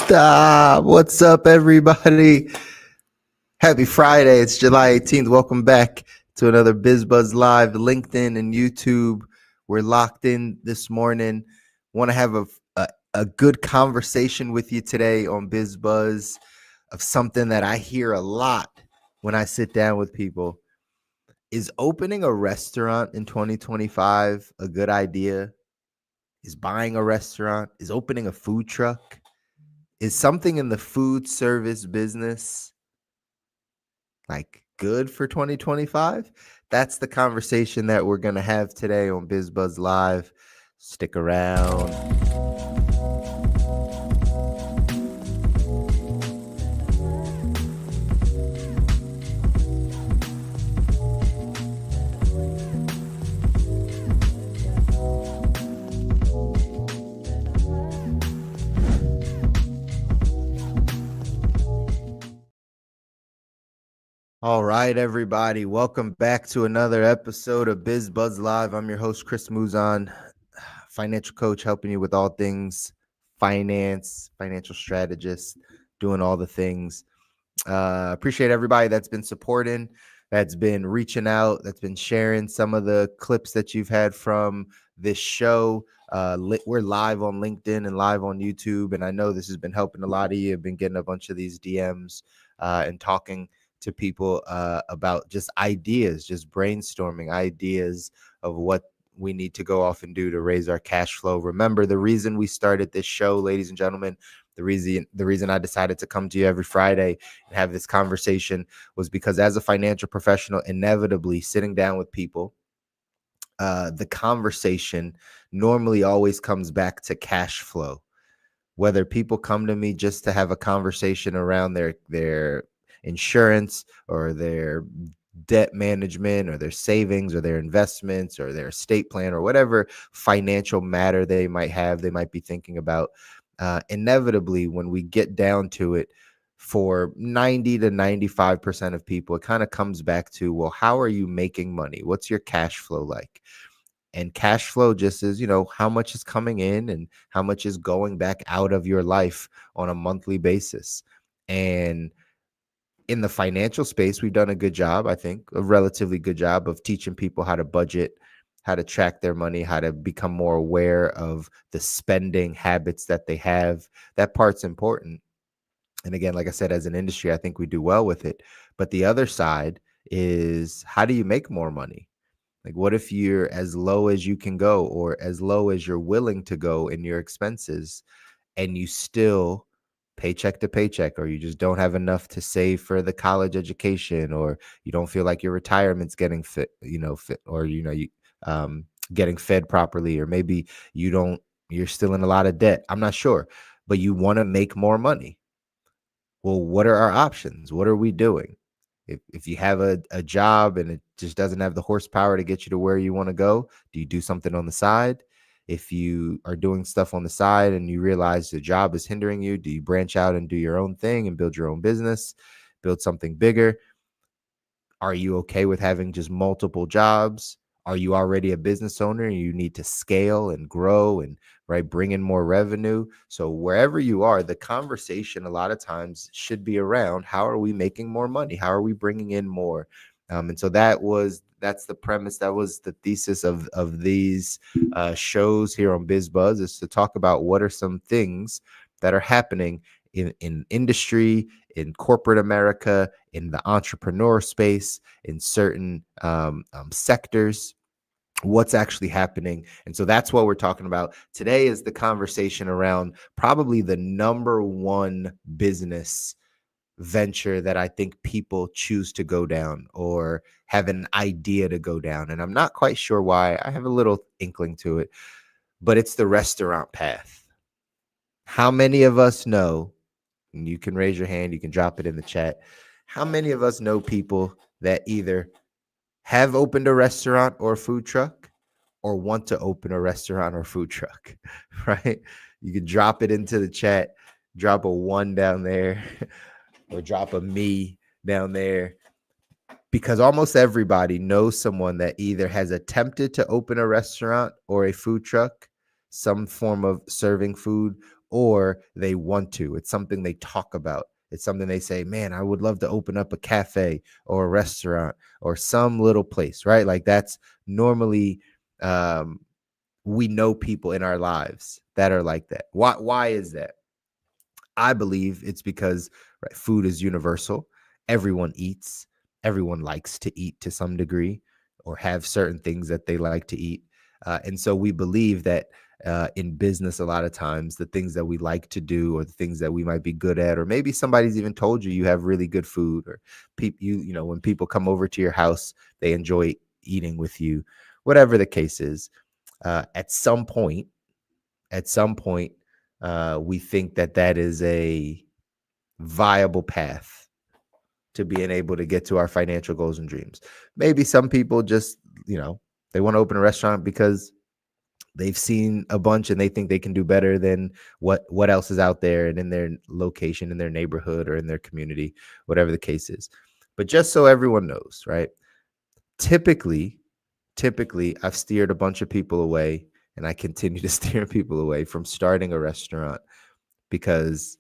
Stop. What's up, everybody? Happy Friday. It's July 18th. Welcome back to another BizBuzz Live, LinkedIn and YouTube. We're locked in this morning. Want to have a good conversation with you today on BizBuzz of something that I hear a lot when I sit down with people. Is opening a restaurant in 2025 a good idea? Is buying a restaurant? Is opening a food truck? Is something in the food service business like good for 2025? That's the conversation that we're going to have today on BizBuzz Live. Stick around. All right, everybody. Welcome back to another episode of BizBuzz Live. I'm your host, Chris Muzan, financial coach, helping you with all things finance, financial strategist, doing all the things. Appreciate everybody that's been supporting, that's been reaching out, that's been sharing some of the clips that you've had from this show. We're live on LinkedIn and live on YouTube, and I know this has been helping a lot of you. I've been getting a bunch of these DMs and talking to people about just ideas, just brainstorming ideas of what we need to go off and do to raise our cash flow. Remember, the reason we started this show, ladies and gentlemen, the reason I decided to come to you every Friday and have this conversation was because as a financial professional, inevitably sitting down with people, the conversation normally always comes back to cash flow. Whether people come to me just to have a conversation around their insurance or their debt management or their savings or their investments or their estate plan or whatever financial matter they might be thinking about. Inevitably, when we get down to it, for 90 to 95% of people, it kind of comes back to, well, how are you making money? What's your cash flow like? And cash flow just is, how much is coming in and how much is going back out of your life on a monthly basis. And in the financial space, we've done a good job, I think, a relatively good job of teaching people how to budget, how to track their money, how to become more aware of the spending habits that they have. That part's important. And again, like I said, as an industry, I think we do well with it. But the other side is, how do you make more money? Like, what if you're as low as you can go or as low as you're willing to go in your expenses and you still paycheck to paycheck, or you just don't have enough to save for the college education, or you don't feel like your retirement's getting or, getting fed properly, or maybe you're still in a lot of debt. I'm not sure, but you want to make more money. Well, what are our options? What are we doing? If you have a job and it just doesn't have the horsepower to get you to where you want to go, do you do something on the side? If you are doing stuff on the side and you realize the job is hindering you, do you branch out and do your own thing and build your own business, build something bigger? Are you okay with having just multiple jobs? Are you already a business owner and you need to scale and grow and bring in more revenue? So wherever you are, the conversation a lot of times should be around, how are we making more money? How are we bringing in more? And so that's the premise. That was the thesis of these shows here on BizBuzz, is to talk about what are some things that are happening in industry, in corporate America, in the entrepreneur space, in certain sectors, what's actually happening. And so that's what we're talking about today, is the conversation around probably the number one business venture that I think people choose to go down or have an idea to go down. And I'm not quite sure why. I have a little inkling to it, but it's the restaurant path. How many of us know, and you can raise your hand, you can drop it in the chat, how many of us know people that either have opened a restaurant or a food truck or want to open a restaurant or food truck, right? You can drop it into the chat, drop a 1 down there or drop a me down there, because almost everybody knows someone that either has attempted to open a restaurant or a food truck, some form of serving food, or they want to. It's something they talk about. It's something they say, man, I would love to open up a cafe or a restaurant or some little place, right? Like that's normally, we know people in our lives that are like that. Why is that? I believe it's because, right, food is universal. Everyone eats. Everyone likes to eat to some degree or have certain things that they like to eat. And so we believe that in business, a lot of times, the things that we like to do or the things that we might be good at, or maybe somebody's even told you you have really good food, or when people come over to your house, they enjoy eating with you, whatever the case is. At some point, we think that that is a viable path to being able to get to our financial goals and dreams. Maybe some people just, they want to open a restaurant because they've seen a bunch and they think they can do better than what else is out there and in their location, in their neighborhood, or in their community, whatever the case is. But just so everyone knows, right? Typically, I've steered a bunch of people away, and I continue to steer people away from starting a restaurant because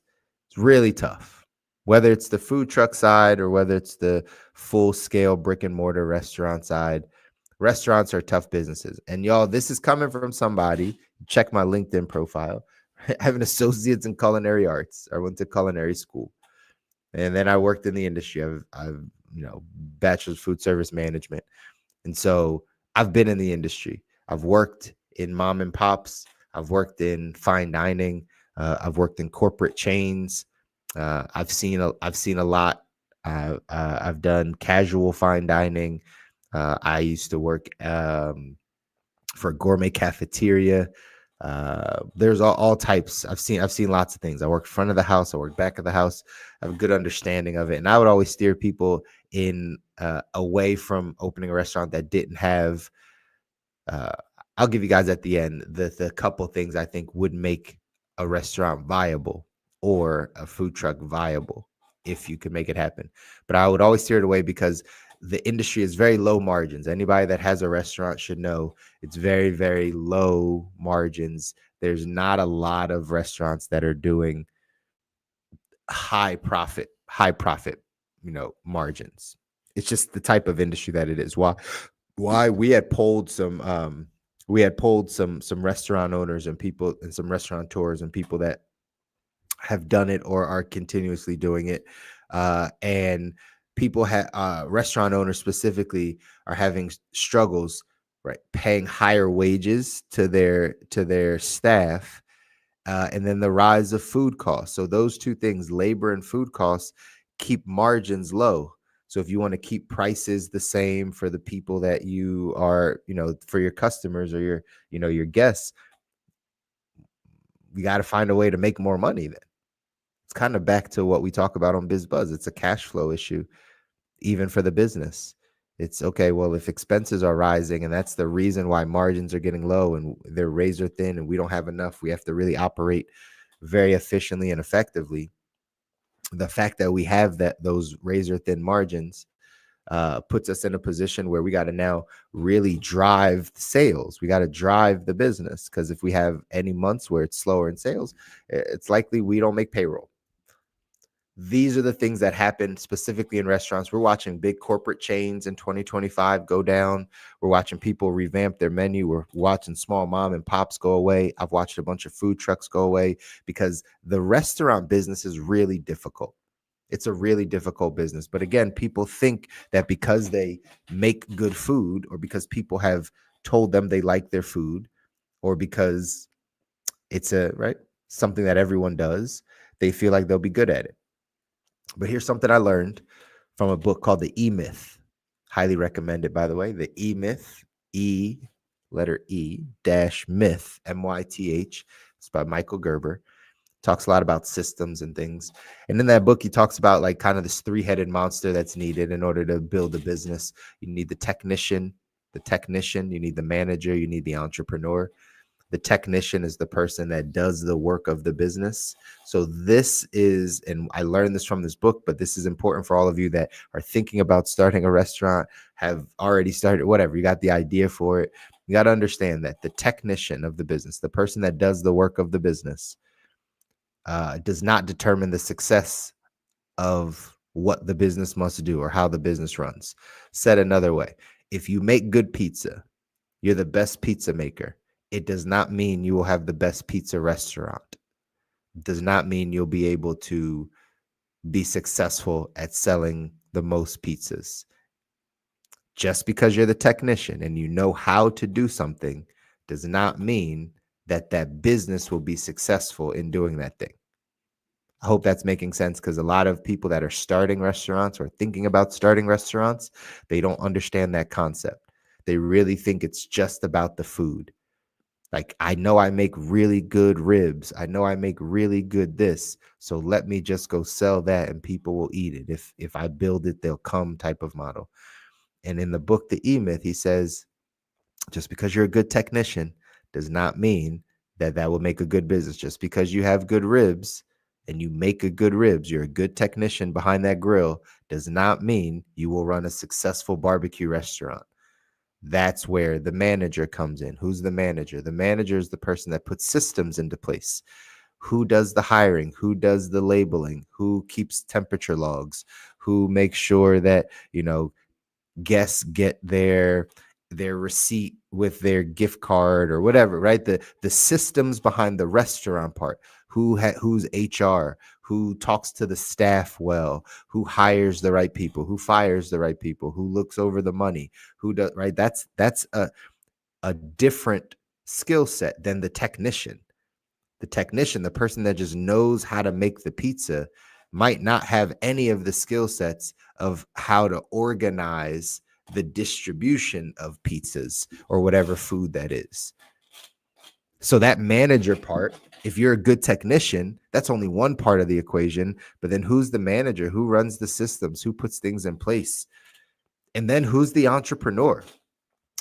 it's really tough. Whether it's the food truck side or whether it's the full scale brick and mortar restaurant side, restaurants are tough businesses. And y'all, this is coming from somebody. Check my LinkedIn profile. I have an associate's in culinary arts. I went to culinary school, and then I worked in the industry. I've bachelor's food service management. And so I've been in the industry. I've worked in mom and pops. I've worked in fine dining. I've worked in corporate chains. I've seen a lot. I've done casual fine dining. I used to work for a gourmet cafeteria. There's all types. I've seen lots of things. I work front of the house. I work back of the house. I have a good understanding of it. And I would always steer people in away from opening a restaurant that didn't have. I'll give you guys at the end the couple things I think would make a restaurant viable or a food truck viable if you could make it happen. But I would always steer it away because the industry is very low margins. Anybody that has a restaurant should know it's very, very low margins. There's not a lot of restaurants that are doing high profit, margins. It's just the type of industry that it is. Why we had polled some restaurant owners and people and some restaurateurs and people that have done it or are continuously doing it. And people restaurant owners specifically are having struggles, right? Paying higher wages to their staff. And then the rise of food costs. So those two things, labor and food costs, keep margins low. So if you want to keep prices the same for the people that you are, for your customers or your guests, you got to find a way to make more money then. It's kind of back to what we talk about on BizBuzz. It's a cash flow issue, even for the business. It's okay, well, if expenses are rising and that's the reason why margins are getting low and they're razor thin and we don't have enough, we have to really operate very efficiently and effectively. The fact that we have those razor thin margins puts us in a position where we got to now really drive sales. We got to drive the business, because if we have any months where it's slower in sales, it's likely we don't make payroll. These are the things that happen specifically in restaurants. We're watching big corporate chains in 2025 go down. We're watching people revamp their menu. We're watching small mom and pops go away. I've watched a bunch of food trucks go away because the restaurant business is really difficult. It's a really difficult business. But again, people think that because they make good food, or because people have told them they like their food, or because it's something that everyone does, they feel like they'll be good at it. But here's something I learned from a book called The E-Myth. Highly recommended, by the way. The E-Myth, letter E, myth, M-Y-T-H. It's by Michael Gerber. Talks a lot about systems and things. And in that book, he talks about like kind of this three-headed monster that's needed in order to build a business. You need the technician, you need the manager, you need the entrepreneur. The technician is the person that does the work of the business. So this is, and I learned this from this book, but this is important for all of you that are thinking about starting a restaurant, have already started, whatever, you got the idea for it. You got to understand that the technician of the business, the person that does the work of the business, does not determine the success of what the business must do or how the business runs. Said another way, if you make good pizza, you're the best pizza maker. It does not mean you will have the best pizza restaurant. It does not mean you'll be able to be successful at selling the most pizzas. Just because you're the technician and you know how to do something does not mean that that business will be successful in doing that thing. I hope that's making sense, because a lot of people that are starting restaurants or thinking about starting restaurants, they don't understand that concept. They really think it's just about the food. Like, I know I make really good ribs. I know I make really good this. So let me just go sell that and people will eat it. If I build it, they'll come type of model. And in the book, The E-Myth, he says, just because you're a good technician does not mean that that will make a good business. Just because you have good ribs and you make a good ribs, you're a good technician behind that grill, does not mean you will run a successful barbecue restaurant. That's where the manager comes in. Who's the manager? The manager is the person that puts systems into place. Who does the hiring? Who does the labeling? Who keeps temperature logs? Who makes sure that, guests get their receipt with their gift card or whatever, right? The systems behind the restaurant part. Who's HR? Who talks to the staff well? Who hires the right people? Who fires the right people? Who looks over the money? Who does, right? That's a different skill set than the technician. The technician, the person that just knows how to make the pizza, might not have any of the skill sets of how to organize the distribution of pizzas or whatever food that is. So that manager part, if you're a good technician, that's only one part of the equation. But then who's the manager? Who runs the systems? Who puts things in place? And then who's the entrepreneur?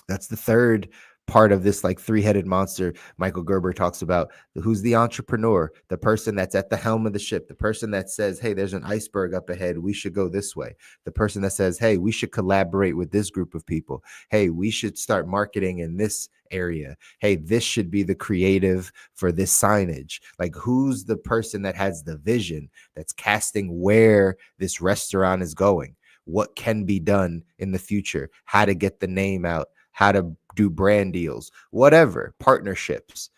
That's the third part of this, like, three-headed monster Michael Gerber talks about. Who's the entrepreneur? The person that's at the helm of the ship, the person that says, hey, there's an iceberg up ahead, we should go this way. The person that says, hey, we should collaborate with this group of people. Hey, we should start marketing in this area. Hey, this should be the creative for this signage. Like, who's the person that has the vision, that's casting where this restaurant is going, what can be done in the future, how to get the name out, how to do brand deals, whatever, partnerships.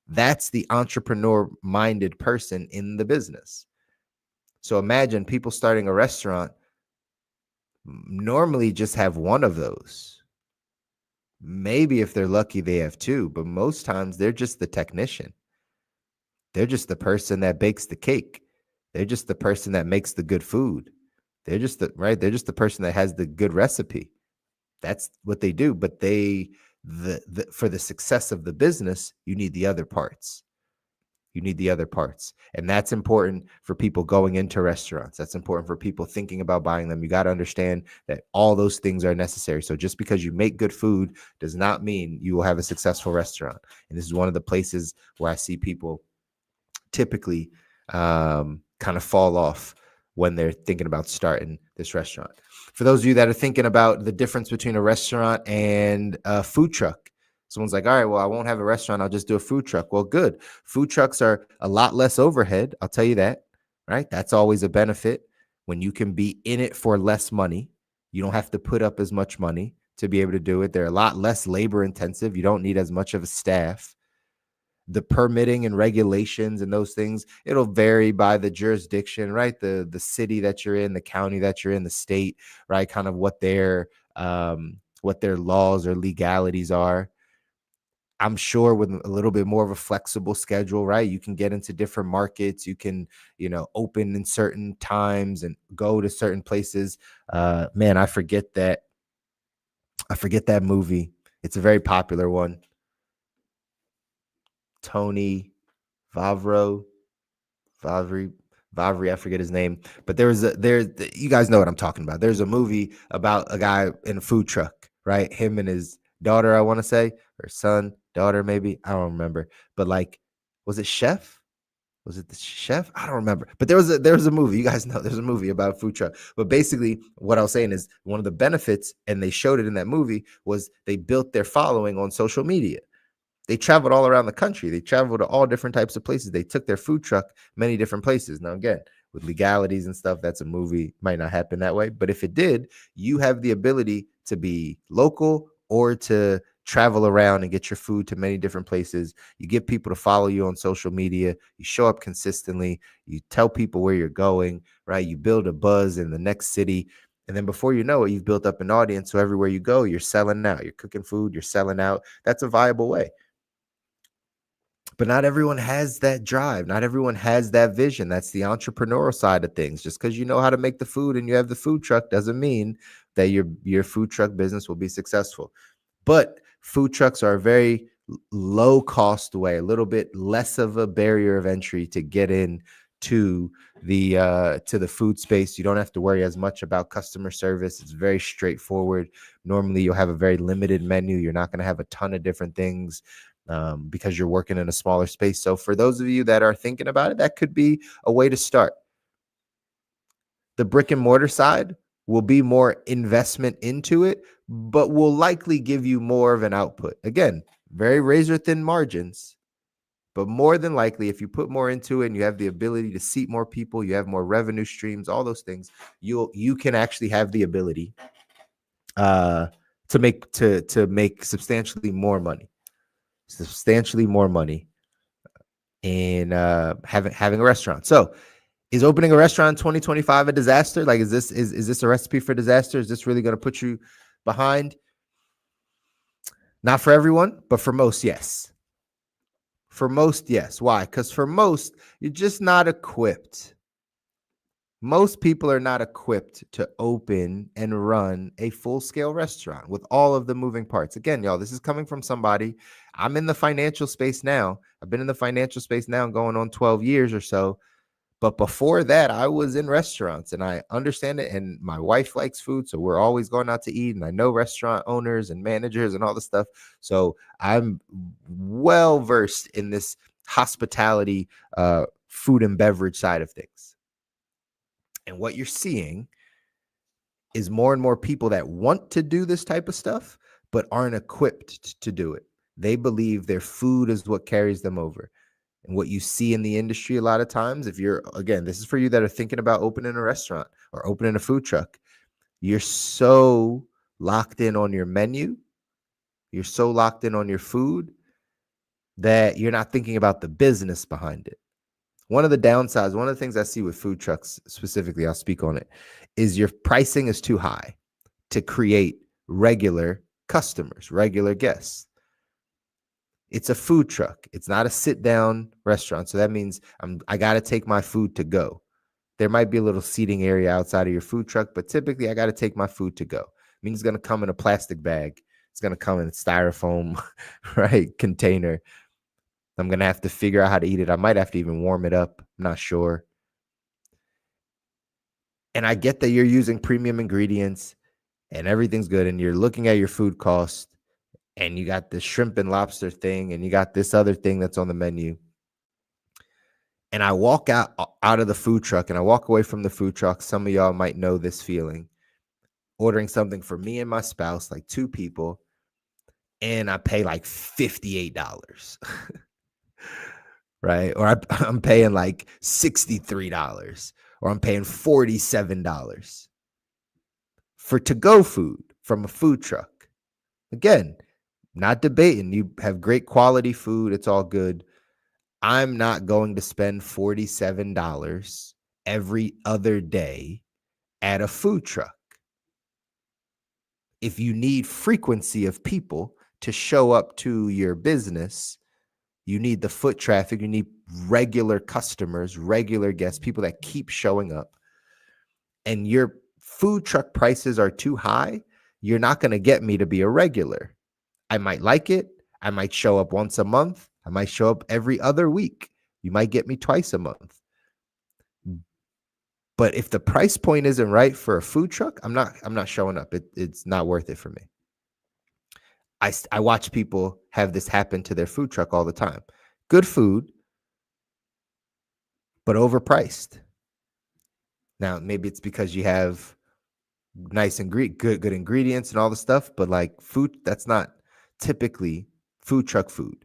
That's the entrepreneur-minded person in the business. So imagine people starting a restaurant normally just have one of those. Maybe if they're lucky, they have two, but most times they're just the technician. They're just the person that bakes the cake. They're just the person that makes the good food. They're just they're just the person that has the good recipe. That's what they do. But for the success of the business, you need the other parts. You need the other parts. And that's important for people going into restaurants. That's important for people thinking about buying them. You got to understand that all those things are necessary. So just because you make good food does not mean you will have a successful restaurant. And this is one of the places where I see people typically kind of fall off when they're thinking about starting this restaurant. For those of you that are thinking about the difference between a restaurant and a food truck, someone's like, all right, well, I won't have a restaurant, I'll just do a food truck. Well, good. Food trucks are a lot less overhead, I'll tell you that, right? That's always a benefit when you can be in it for less money. You don't have to put up as much money to be able to do it. They're a lot less labor intensive. You don't need as much of a staff. The permitting and regulations and those things, it'll vary by the jurisdiction, right? The city that you're in, the county that you're in, the state, right? Kind of what their laws or legalities are. I'm sure with a little bit more of a flexible schedule, right? You can get into different markets. You can, open in certain times and go to certain places. Man, I forget that movie. It's a very popular one. Tony Vavro, Vavri, I forget his name, but you guys know what I'm talking about. There's a movie about a guy in a food truck, right? Him and his daughter, I want to say, or son, daughter, maybe. I don't remember. But like, was it Chef? Was it the Chef? I don't remember. But there was a movie. You guys know there's a movie about a food truck. But basically, what I was saying is one of the benefits, and they showed it in that movie, was they built their following on social media. They traveled all around the country. They traveled to all different types of places. They took their food truck many different places. Now, again, with legalities and stuff, that's a movie. Might not happen that way. But if it did, you have the ability to be local or to travel around and get your food to many different places. You get people to follow you on social media. You show up consistently. You tell people where you're going, right? You build a buzz in the next city. And then before you know it, you've built up an audience. So everywhere you go, you're selling out. You're cooking food. You're selling out. That's a viable way. But not everyone has that drive. Not everyone has that vision. That's the entrepreneurial side of things. Just because you know how to make the food and you have the food truck doesn't mean that your food truck business will be successful. But food trucks are a very low cost way, a little bit less of a barrier of entry to get in to the food space. You don't have to worry as much about customer service. It's very straightforward. Normally, you'll have a very limited menu. You're not going to have a ton of different things because you're working in a smaller space. So for those of you that are thinking about it, that could be a way to start. The brick and mortar side will be more investment into it, but will likely give you more of an output. Again, very razor thin margins, but more than likely, if you put more into it and you have the ability to seat more people, you have more revenue streams, all those things, you can actually have the ability to make substantially more money in having a restaurant. So is opening a restaurant in 2025 a disaster? Like, is this a recipe for disaster? Is this really going to put you behind? Not for everyone, but for most, yes. For most, yes. Why? Because for most, you're just not equipped. Most people are not equipped to open and run a full-scale restaurant with all of the moving parts. Again, y'all, this is coming from somebody. I'm in the financial space now. I've been in the financial space now going on 12 years or so. But before that, I was in restaurants and I understand it. And my wife likes food. So we're always going out to eat. And I know restaurant owners and managers and all this stuff. So I'm well versed in this hospitality, food and beverage side of things. And what you're seeing is more and more people that want to do this type of stuff, but aren't equipped to do it. They believe their food is what carries them over. And what you see in the industry a lot of times, if you're, again, this is for you that are thinking about opening a restaurant or opening a food truck, you're so locked in on your menu, you're so locked in on your food that you're not thinking about the business behind it. One of the downsides, one of the things I see with food trucks specifically, I'll speak on it, is your pricing is too high to create regular customers, regular guests. It's a food truck. It's not a sit-down restaurant. So that means I got to take my food to go. There might be a little seating area outside of your food truck, but typically I got to take my food to go. It means it's going to come in a plastic bag. It's going to come in a styrofoam, right, container. I'm going to have to figure out how to eat it. I might have to even warm it up. I'm not sure. And I get that you're using premium ingredients and everything's good and you're looking at your food cost. And you got this shrimp and lobster thing, and you got this other thing that's on the menu. And I walk out of the food truck, and I walk away from the food truck. Some of y'all might know this feeling. Ordering something for me and my spouse, like 2 people, and I pay like $58, right? Or I'm paying like $63, or I'm paying $47 for to-go food from a food truck. Again, not debating. You have great quality food. It's all good. I'm not going to spend $47 every other day at a food truck. If you need frequency of people to show up to your business, you need the foot traffic. You need regular customers, regular guests, people that keep showing up. And your food truck prices are too high, you're not going to get me to be a regular. I might like it. I might show up once a month. I might show up every other week. You might get me twice a month. But if the price point isn't right for a food truck, I'm not showing up. It's not worth it for me. I watch people have this happen to their food truck all the time. Good food, but overpriced. Now, maybe it's because you have nice good ingredients and all the stuff, but like food, that's not typically food truck food.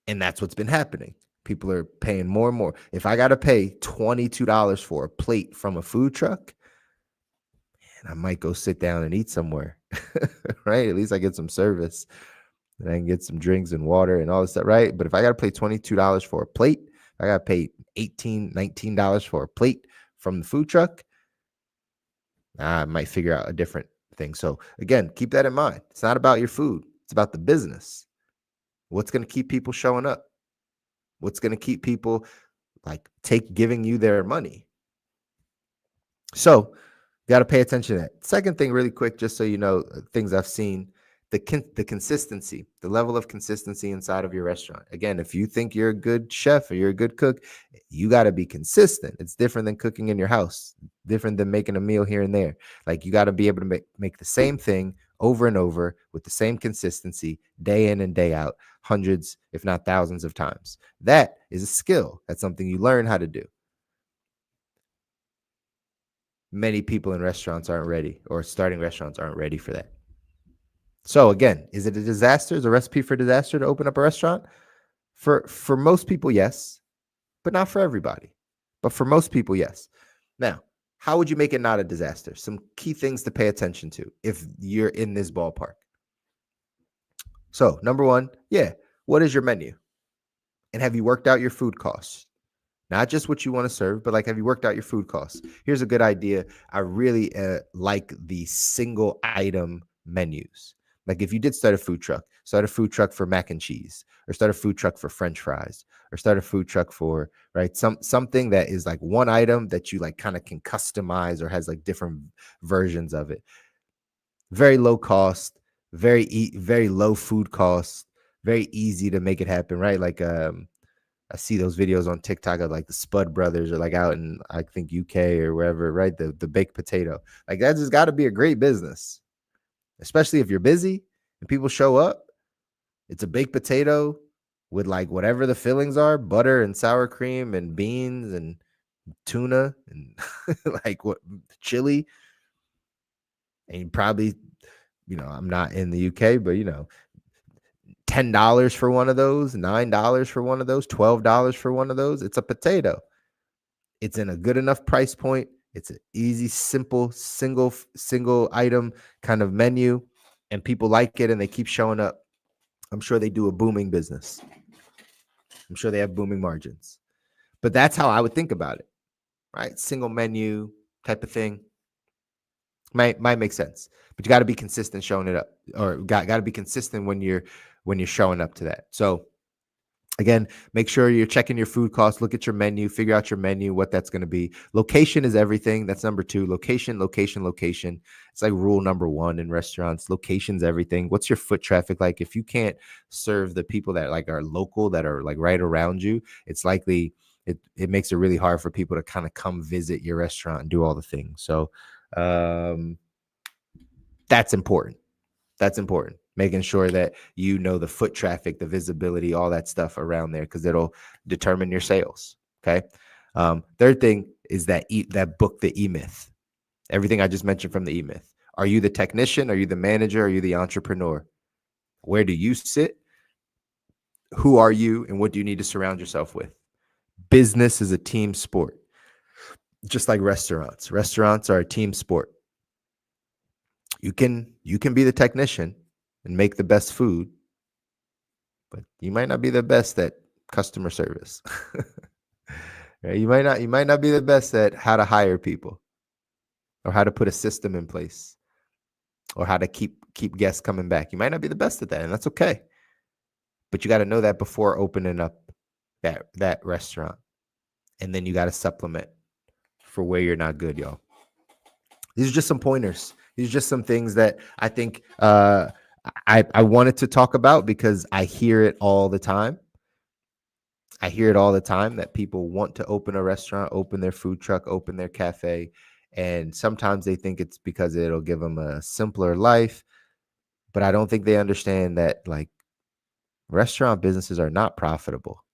And that's what's been happening. People are paying more and more. If I got to pay $22 for a plate from a food truck, and I might go sit down and eat somewhere, right? At least I get some service and I can get some drinks and water and all this stuff, right? But if I got to pay $22 for a plate, I got to pay $18, $19 for a plate from the food truck, I might figure out a different thing. So again, keep that in mind. It's not about your food. It's about the business. What's going to keep people showing up? What's going to keep people giving you their money? So you got to pay attention to that. Second thing, really quick, just so you know, things I've seen, the consistency, the level of consistency inside of your restaurant. Again, if you think you're a good chef or you're a good cook, you got to be consistent. It's different than cooking in your house, different than making a meal here and there. Like, you got to be able to make the same thing over and over with the same consistency, day in and day out, hundreds, if not thousands of times. That is a skill. That's something you learn how to do. Many people in restaurants aren't ready, or starting restaurants aren't ready for that. So again, is it a disaster? Is a recipe for disaster to open up a restaurant? For most people, yes, but not for everybody. But for most people, yes. Now, how would you make it not a disaster? Some key things to pay attention to if you're in this ballpark. So, number one, what is your menu? And have you worked out your food costs? Not just what you want to serve, but have you worked out your food costs? Here's a good idea. I really like the single item menus. Like, if you did start a food truck for mac and cheese, or start a food truck for French fries, or start a food truck for, right, something that is like one item that you kind of can customize or has different versions of it. Very low cost, very low food costs, very easy to make it happen, right? I see those videos on TikTok of the Spud brothers are out in, I think, UK or wherever, right? The baked potato. That just got to be a great business, especially if you're busy and people show up. It's a baked potato with whatever the fillings are, butter and sour cream and beans and tuna and chili. And you probably, I'm not in the UK, but $10 for one of those, $9 for one of those, $12 for one of those. It's a potato. It's in a good enough price point. It's an easy, simple, single item kind of menu, and people like it and they keep showing up. I'm sure they do a booming business. I'm sure they have booming margins. But that's how I would think about it, right? Single menu type of thing. Might make sense, but you got to be consistent showing it up, or got to be consistent when you're showing up to that. So again, make sure you're checking your food costs, look at your menu, figure out your menu, what that's going to be. Location is everything. That's number 2. Location. It's like rule number 1 in restaurants. Location's everything. What's your foot traffic like? If you can't serve the people that are local, that are right around you, it's likely it makes it really hard for people to kind of come visit your restaurant and do all the things. So that's important. Making sure that the foot traffic, the visibility, all that stuff around there, because it'll determine your sales. Okay. Third thing is that book, the E-Myth. Everything I just mentioned from the E-Myth. Are you the technician? Are you the manager? Are you the entrepreneur? Where do you sit? Who are you? And what do you need to surround yourself with? Business is a team sport. Just like restaurants. Restaurants are a team sport. You can be the technician and make the best food, but you might not be the best at customer service. Right? You might not be the best at how to hire people, or how to put a system in place, or how to keep guests coming back. You might not be the best at that, and that's okay. But you got to know that before opening up that restaurant. And then you got to supplement for where you're not good, y'all. These are just some pointers. These are just some things that I think I wanted to talk about, because I hear it all the time. That people want to open a restaurant, open their food truck, open their cafe. And sometimes they think it's because it'll give them a simpler life. But I don't think they understand that restaurant businesses are not profitable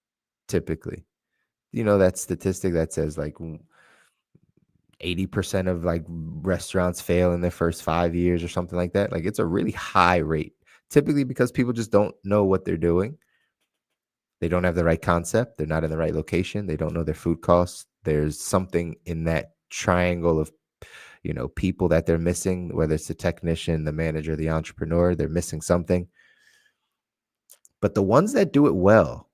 typically. That statistic that says 80% of restaurants fail in their first 5 years or something like that. It's a really high rate, typically because people just don't know what they're doing. They don't have the right concept. They're not in the right location. They don't know their food costs. There's something in that triangle of, people that they're missing, whether it's the technician, the manager, the entrepreneur, they're missing something. But the ones that do it well,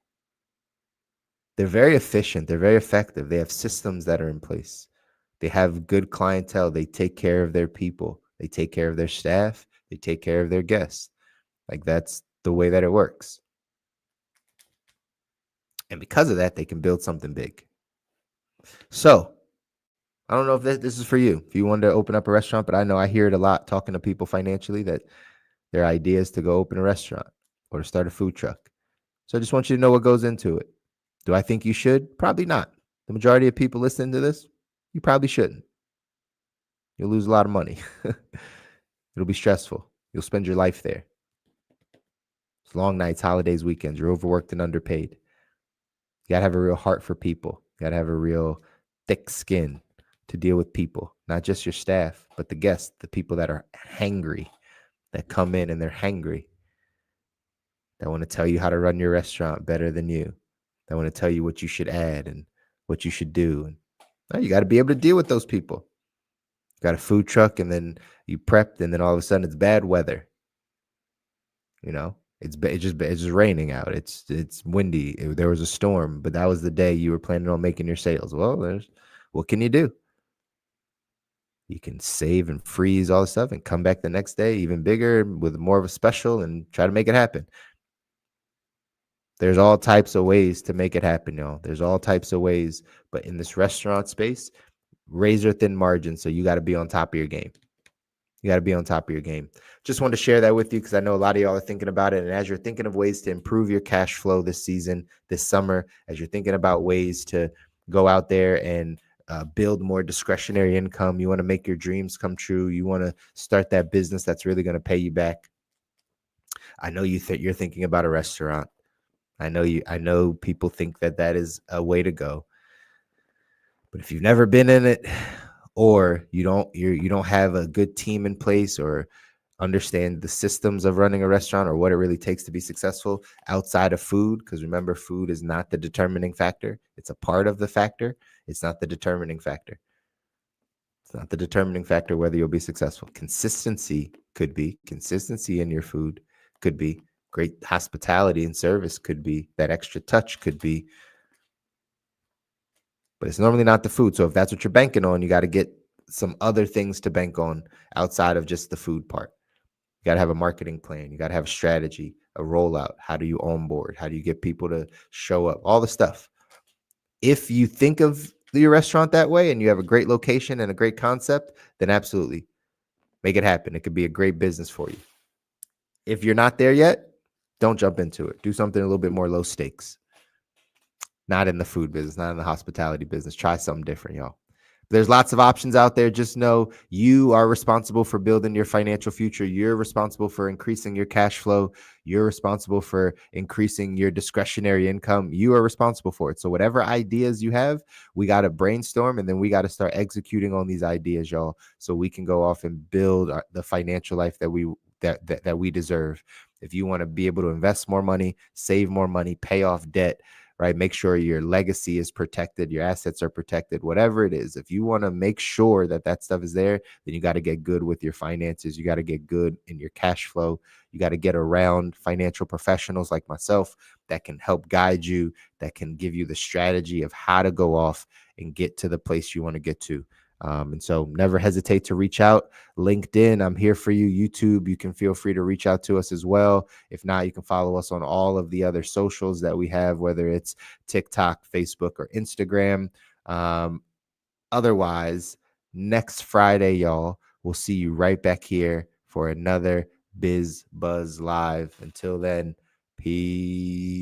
they're very efficient. They're very effective. They have systems that are in place. They have good clientele. They take care of their people. They take care of their staff. They take care of their guests. Like, that's the way that it works. And because of that, they can build something big. So I don't know if this is for you. If you wanted to open up a restaurant, but I know I hear it a lot talking to people financially that their idea is to go open a restaurant or to start a food truck. So I just want you to know what goes into it. Do I think you should? Probably not. The majority of people listening to this, you probably shouldn't. You'll lose a lot of money. It'll be stressful. You'll spend your life there. It's long nights, holidays, weekends. You're overworked and underpaid. You got to have a real heart for people. You got to have a real thick skin to deal with people, not just your staff, but the guests, the people that are hangry, that come in and they're hangry, that want to tell you how to run your restaurant better than you, that want to tell you what you should add and what you should do. And you got to be able to deal with those people. You got a food truck and then you prepped and then all of a sudden it's bad weather. It's just raining out. It's windy. There was a storm, but that was the day you were planning on making your sales. Well, what can you do? You can save and freeze all the stuff and come back the next day even bigger with more of a special and try to make it happen. There's all types of ways to make it happen, y'all. There's all types of ways, but in this restaurant space, razor thin margins. So you got to be on top of your game. Just wanted to share that with you because I know a lot of y'all are thinking about it. And as you're thinking of ways to improve your cash flow this season, this summer, as you're thinking about ways to go out there and build more discretionary income, you want to make your dreams come true. You want to start that business that's really going to pay you back. I know you're thinking about a restaurant. I know people think that is a way to go. But if you've never been in it, or you don't have a good team in place or understand the systems of running a restaurant or what it really takes to be successful outside of food, because remember, food is not the determining factor. It's a part of the factor. It's not the determining factor. It's not the determining factor whether you'll be successful. Consistency could be. Consistency in your food could be. Great hospitality and service could be. That extra touch could be. But it's normally not the food. So if that's what you're banking on, you got to get some other things to bank on outside of just the food part. You got to have a marketing plan. You got to have a strategy, a rollout. How do you onboard? How do you get people to show up? All the stuff. If you think of your restaurant that way and you have a great location and a great concept, then absolutely make it happen. It could be a great business for you. If you're not there yet, don't jump into it. Do something a little bit more low stakes. Not in the food business, not in the hospitality business. Try something different, y'all. There's lots of options out there. Just know you are responsible for building your financial future. You're responsible for increasing your cash flow. You're responsible for increasing your discretionary income. You are responsible for it. So whatever ideas you have, we got to brainstorm and then we got to start executing on these ideas, y'all, so we can go off and build the financial life that we deserve. If you want to be able to invest more money, save more money, pay off debt, right? Make sure your legacy is protected, your assets are protected, whatever it is. If you want to make sure that stuff is there, then you got to get good with your finances. You got to get good in your cash flow. You got to get around financial professionals like myself that can help guide you, that can give you the strategy of how to go off and get to the place you want to get to. And so never hesitate to reach out. LinkedIn, I'm here for you. YouTube, you can feel free to reach out to us as well. If not, you can follow us on all of the other socials that we have, whether it's TikTok, Facebook, or Instagram. Otherwise, next Friday, y'all, we'll see you right back here for another BizBuzz Live. Until then, peace.